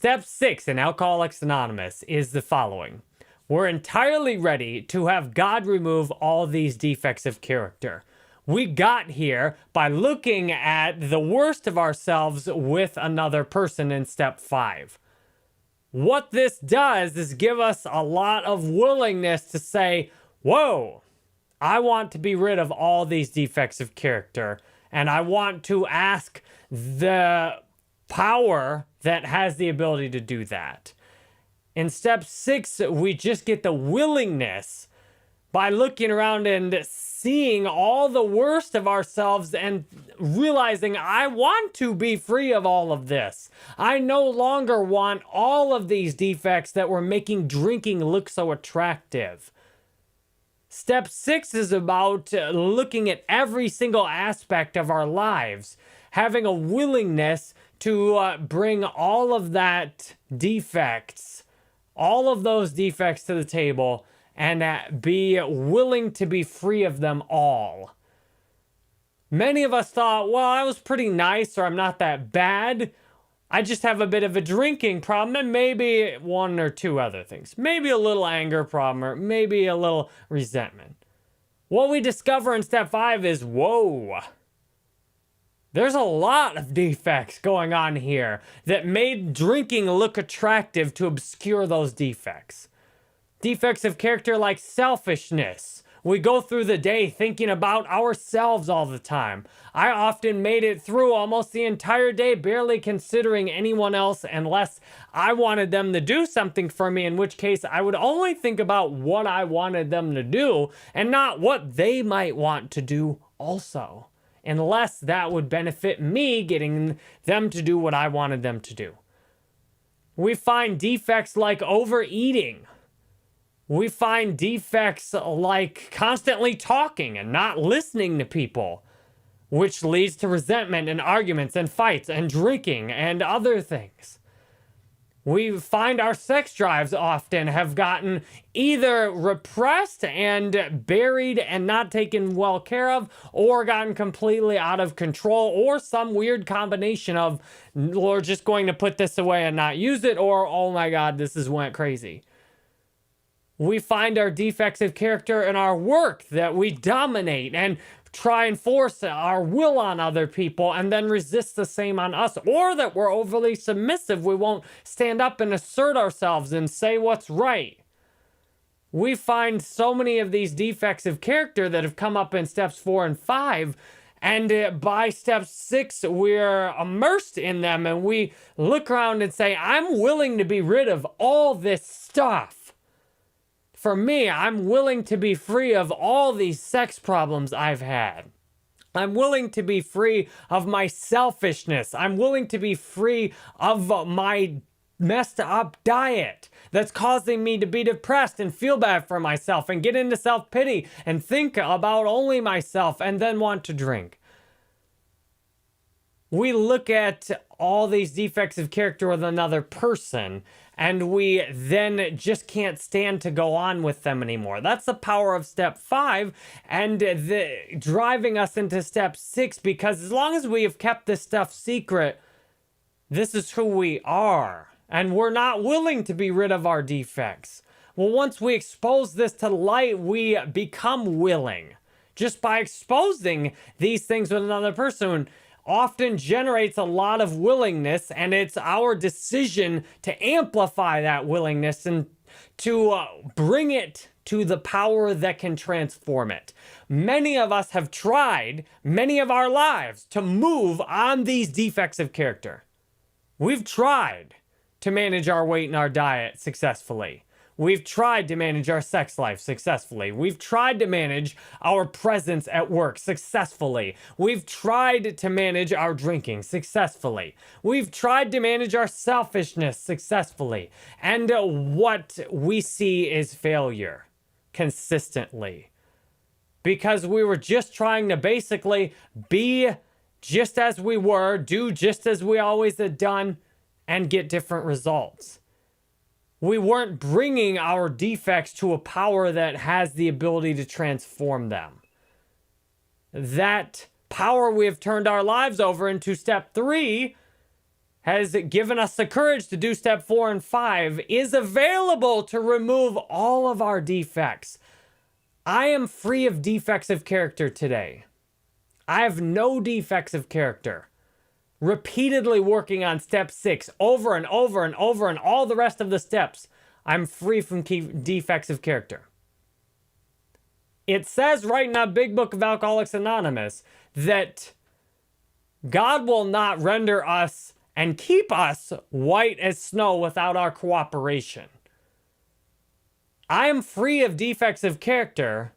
Step 6 in Alcoholics Anonymous is the following. We're entirely ready to have God remove all these defects of character. We got here by looking at the worst of ourselves with another person in step 5. What this does is give us a lot of willingness to say, whoa, I want to be rid of all these defects of character, and I want to ask the power that has the ability to do that. In step 6, we just get the willingness by looking around and seeing all the worst of ourselves and realizing I want to be free of all of this. I no longer want all of these defects that were making drinking look so attractive. Step 6 is about looking at every single aspect of our lives, having a willingness to bring all of that defects, all of those defects to the table, and be willing to be free of them all. Many of us thought, well, I was pretty nice, or I'm not that bad. I just have a bit of a drinking problem, and maybe one or two other things. Maybe a little anger problem, or maybe a little resentment. What we discover in step 5 is, whoa, there's a lot of defects going on here that made drinking look attractive to obscure those defects. Defects of character like selfishness. We go through the day thinking about ourselves all the time. I often made it through almost the entire day barely considering anyone else unless I wanted them to do something for me, in which case I would only think about what I wanted them to do and not what they might want to do also, unless that would benefit me getting them to do what I wanted them to do. We find defects like overeating. We find defects like constantly talking and not listening to people, which leads to resentment and arguments and fights and drinking and other things. We find our sex drives often have gotten either repressed and buried and not taken well care of, or gotten completely out of control, or some weird combination of, we're just going to put this away and not use it, or, oh my God, this is went crazy. We find our defects of character in our work, that we dominate and try and force our will on other people and then resist the same on us, or that we're overly submissive. We won't stand up and assert ourselves and say what's right. We find so many of these defects of character that have come up in steps 4 and 5, and by step 6, we're immersed in them and we look around and say, I'm willing to be rid of all this stuff. For me, I'm willing to be free of all these sex problems I've had. I'm willing to be free of my selfishness. I'm willing to be free of my messed up diet that's causing me to be depressed and feel bad for myself and get into self-pity and think about only myself and then want to drink. We look at all these defects of character with another person, and we then just can't stand to go on with them anymore. That's the power of step 5 and driving us into step 6, because as long as we have kept this stuff secret, this is who we are, and we're not willing to be rid of our defects. Well, once we expose this to light, we become willing. Just by exposing these things with another person often generates a lot of willingness, and it's our decision to amplify that willingness and to bring it to the power that can transform it. Many of us have tried many of our lives to move on these defects of character. We've tried to manage our weight and our diet successfully. We've tried to manage our sex life successfully. We've tried to manage our presence at work successfully. We've tried to manage our drinking successfully. We've tried to manage our selfishness successfully. And what we see is failure consistently. Because we were just trying to basically be just as we were, do just as we always had done, and get different results. We weren't bringing our defects to a power that has the ability to transform them. That power we have turned our lives over into step 3 has given us the courage to do step 4 and 5, is available to remove all of our defects. I am free of defects of character today. I have no defects of character. Repeatedly working on step 6 over and over and over and all the rest of the steps, I'm free from defects of character. It says right in that big book of Alcoholics Anonymous that God will not render us and keep us white as snow without our cooperation. I am free of defects of character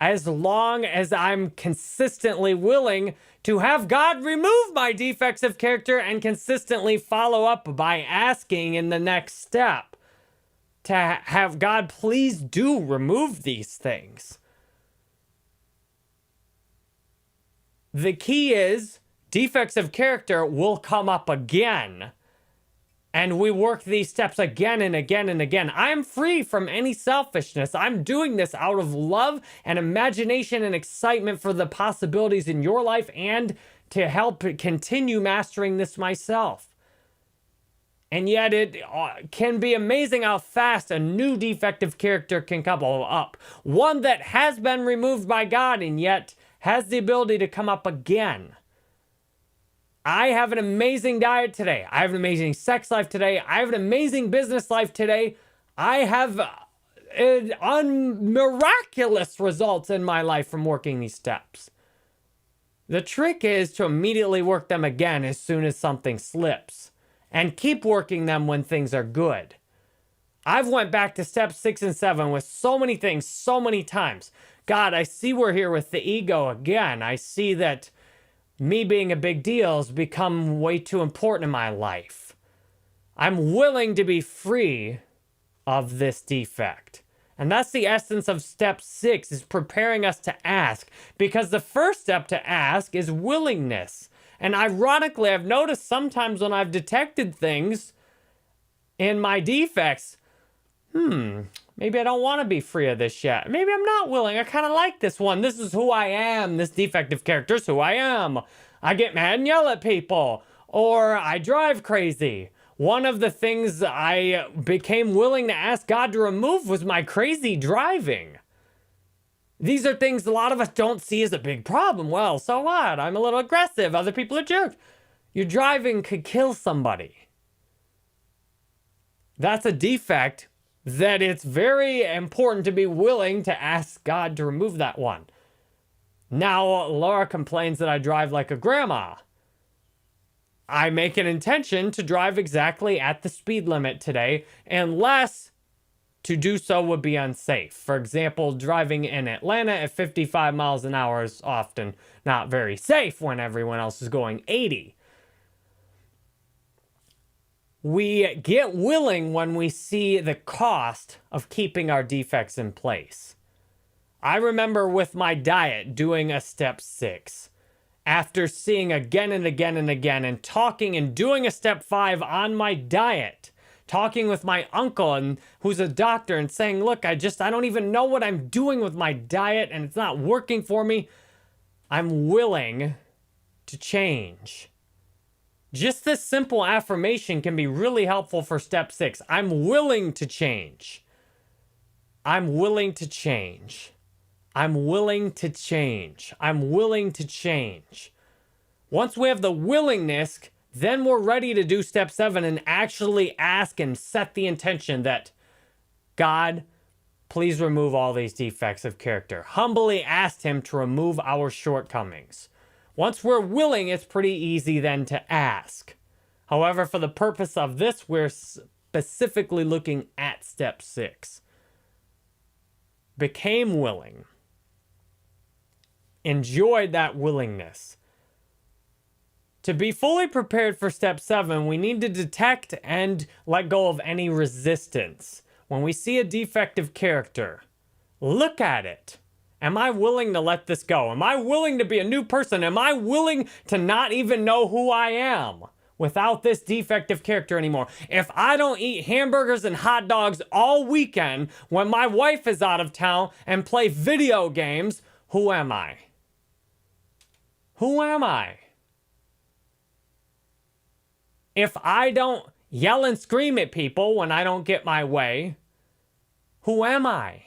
as long as I'm consistently willing to have God remove my defects of character and consistently follow up by asking in the next step to have God please do remove these things. The key is defects of character will come up again. And we work these steps again and again and again. I'm free from any selfishness. I'm doing this out of love and imagination and excitement for the possibilities in your life and to help continue mastering this myself. And yet it can be amazing how fast a new defect of character can come up. One that has been removed by God and yet has the ability to come up again. I have an amazing diet today. I have an amazing sex life today. I have an amazing business life today. I have miraculous results in my life from working these steps. The trick is to immediately work them again as soon as something slips and keep working them when things are good. I've went back to step 6 and 7 with so many things, so many times. God, I see we're here with the ego again. I see that me being a big deal has become way too important in my life. I'm willing to be free of this defect. And that's the essence of step 6, is preparing us to ask. Because the first step to ask is willingness. And ironically, I've noticed sometimes when I've detected things in my defects, maybe I don't want to be free of this yet. Maybe I'm not willing. I kind of like this one. This is who I am. This defective character is who I am. I get mad and yell at people. Or I drive crazy. One of the things I became willing to ask God to remove was my crazy driving. These are things a lot of us don't see as a big problem. Well, so what? I'm a little aggressive. Other people are jerks. Your driving could kill somebody. That's a defect that it's very important to be willing to ask God to remove that one. Now, Laura complains that I drive like a grandma. I make an intention to drive exactly at the speed limit today, unless to do so would be unsafe. For example, driving in Atlanta at 55 miles an hour is often not very safe when everyone else is going 80. We get willing when we see the cost of keeping our defects in place. I remember with my diet doing a step 6. After seeing again and again and again and talking and doing a step 5 on my diet, talking with my uncle and who's a doctor and saying, look, I don't even know what I'm doing with my diet and it's not working for me. I'm willing to change. Just this simple affirmation can be really helpful for step 6. I'm willing to change. I'm willing to change. I'm willing to change. I'm willing to change. Once we have the willingness, then we're ready to do step 7 and actually ask and set the intention that, God, please remove all these defects of character. Humbly ask Him to remove our shortcomings. Once we're willing, it's pretty easy then to ask. However, for the purpose of this, we're specifically looking at step 6. Became willing. Enjoyed that willingness. To be fully prepared for step 7, we need to detect and let go of any resistance. When we see a defective character, look at it. Am I willing to let this go? Am I willing to be a new person? Am I willing to not even know who I am without this defective character anymore? If I don't eat hamburgers and hot dogs all weekend when my wife is out of town and play video games, who am I? Who am I? If I don't yell and scream at people when I don't get my way, who am I?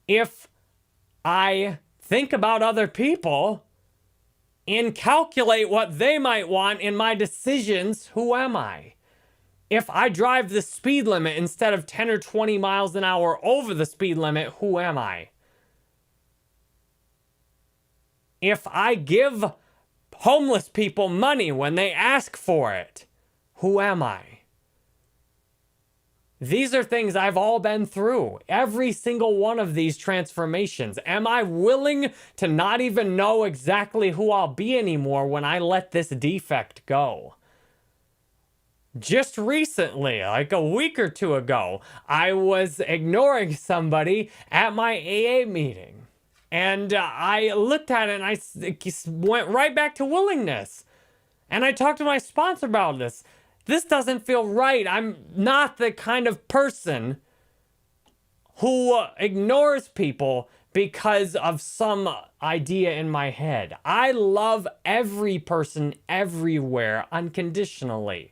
If I think about other people and calculate what they might want in my decisions, who am I? If I drive the speed limit instead of 10 or 20 miles an hour over the speed limit, who am I? If I give homeless people money when they ask for it, who am I? These are things I've all been through. Every single one of these transformations. Am I willing to not even know exactly who I'll be anymore when I let this defect go? Just recently, like a week or two ago, I was ignoring somebody at my AA meeting. And I looked at it and I went right back to willingness. And I talked to my sponsor about this. This doesn't feel right. I'm not the kind of person who ignores people because of some idea in my head. I love every person everywhere unconditionally.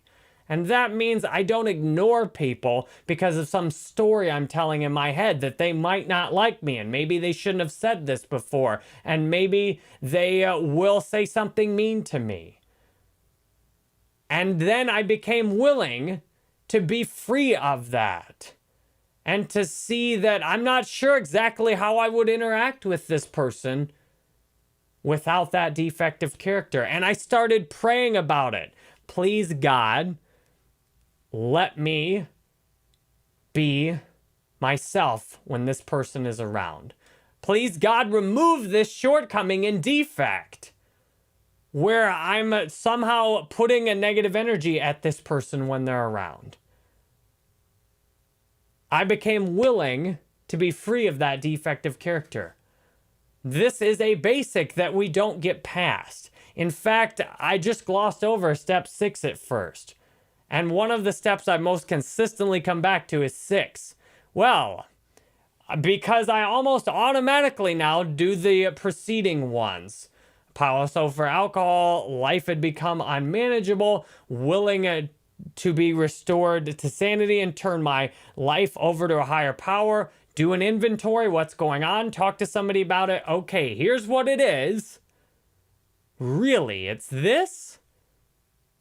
And that means I don't ignore people because of some story I'm telling in my head that they might not like me, and maybe they shouldn't have said this before, and maybe they will say something mean to me. And then I became willing to be free of that and to see that I'm not sure exactly how I would interact with this person without that defective character. And I started praying about it. Please, God, let me be myself when this person is around. Please, God, remove this shortcoming and defect where I'm somehow putting a negative energy at this person when they're around. I became willing to be free of that defective character. This is a basic that we don't get past. In fact, I just glossed over step 6 at first. And one of the steps I most consistently come back to is 6. Well, because I almost automatically now do the preceding ones. So for alcohol, life had become unmanageable, willing to be restored to sanity and turn my life over to a higher power, do an inventory, what's going on, talk to somebody about it. Okay, here's what it is. Really, it's this?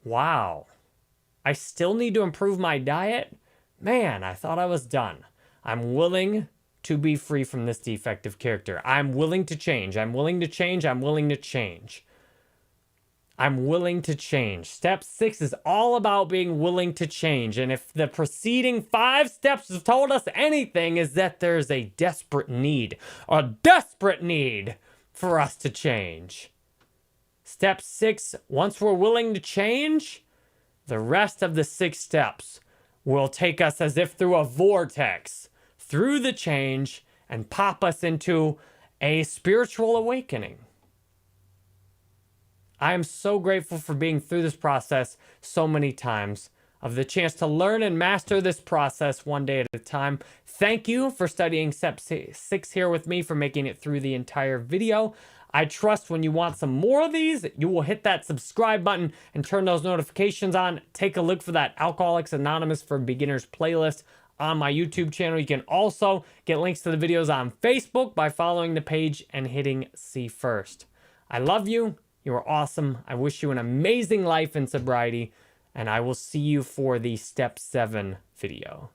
Wow. I still need to improve my diet? Man, I thought I was done. I'm willing to be free from this defective character. I'm willing to change. I'm willing to change. I'm willing to change. I'm willing to change. Step 6 is all about being willing to change. And if the preceding 5 steps have told us anything, is that there's a desperate need for us to change. Step 6, once we're willing to change, the rest of the 6 steps will take us as if through a vortex, through the change, and pop us into a spiritual awakening. I am so grateful for being through this process so many times, of the chance to learn and master this process one day at a time. Thank you for studying step 6 here with me, for making it through the entire video. I trust when you want some more of these, you will hit that subscribe button and turn those notifications on. Take a look for that Alcoholics Anonymous for Beginners playlist on my YouTube channel. You can also get links to the videos on Facebook by following the page and hitting see first. I love you. You are awesome. I wish you an amazing life in sobriety, and I will see you for the step 7 video.